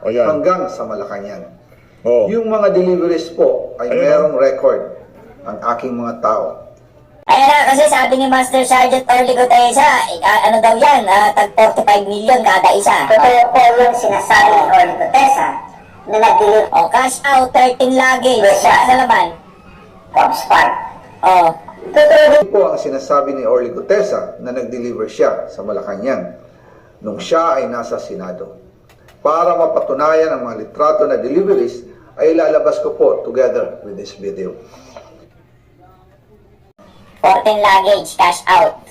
Ayan. hanggang sa Malacanang. Oh. Yung mga deliveries po ay merong record ang aking mga tao. Kaya na, kasi sabi ni Master Sergeant Orly Gutesa, ano daw yan, tag 45 million kada isa. Totoo po yung sinasabi ni Orly Gutesa na nag-deliver O, cash out, 13 luggage. Sa laman. Corps Park. O, Totoo din Ito po ang sinasabi ni Orly Gutesa na nag-deliver siya sa Malacanang nung siya ay nasa Senado. Para mapatunayan ang mga litrato na deliveries ay ilalabas ko po together with this video. 14 luggage, cash out.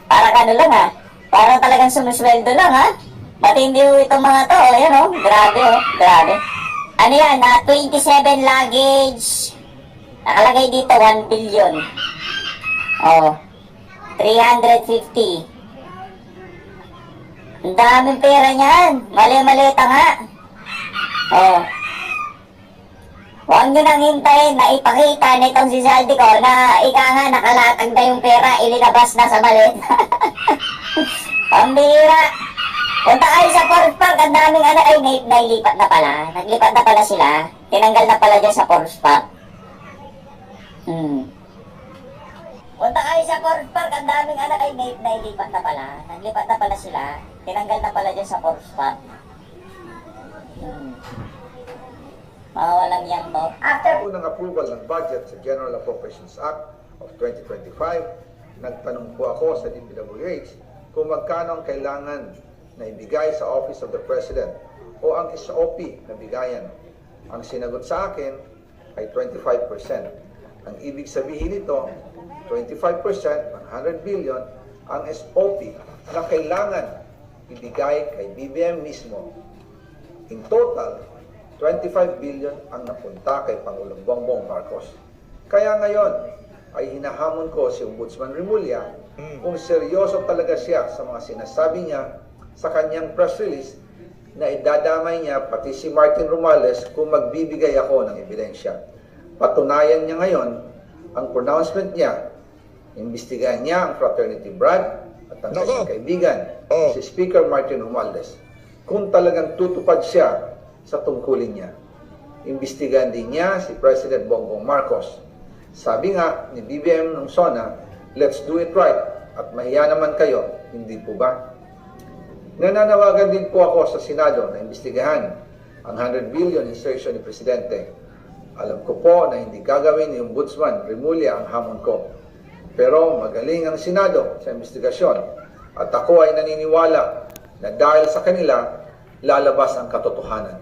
Parang ano lang ha. Parang talagang sumusweldo lang ha. Matindi ho itong mga to. Ayan o. Grabe o. Grabe. Ano yan? 27 luggage. Nakalagay dito 1 billion. Oh. 350. Ang daming pera niyan. Mali-malita nga. Oh. Huwag nyo nang hintayin na ipakita nitong si Saldico na ika nga nakalatag na yung pera, ilinabas na sa malit. Pambira. Punta kayo sa Force Park, ang daming ano, ay nailipat na pala. Naglipat na pala sila. Tinanggal na pala dyan sa Force Park. Punta kayo sa Force Park, ang daming ano, ay nailipat na pala. Naglipat na pala sila. Tinanggal na pala dyan sa Force Park. Mawalang yan to. after Unang approval ng budget sa General Appropriations Act of 2025, nagtanong po ako sa DPWH kung magkano ang kailangan na ibigay sa Office of the President o ang SOP na bigayan. Ang sinagot sa akin ay 25%. Ang ibig sabihin nito, 25%, 100 billion, ang SOP na kailangan ibigay kay BBM mismo. In total, 25 billion ang napunta kay Pangulong Bongbong Marcos. Kaya ngayon ay hinahamon ko si Ombudsman Remulla kung seryoso talaga siya sa mga sinasabi niya sa kanyang press release na idadamay niya pati si Martin Romualdez kung magbibigay ako ng ebidensya. Patunayan niya ngayon ang pronouncement niya. Imbestigahan niya ang fraternity Brad at ang kanyang kaibigan, si Speaker Martin Romualdez. Kung talagang tutupad siya sa tungkulin niya. Imbestigahan din niya si President Bongbong Marcos. Sabi nga ni BBM ng SONA, let's do it right at mahiya naman kayo, hindi po ba? Nananawagan din po ako sa Senado na imbestigahan ang 100 billion insertion ni Presidente. Alam ko po na hindi gagawin ni Ombudsman Remulla ang hamon ko. Pero magaling ang Senado sa investigasyon at ako ay naniniwala na dahil sa kanila, lalabas ang katotohanan.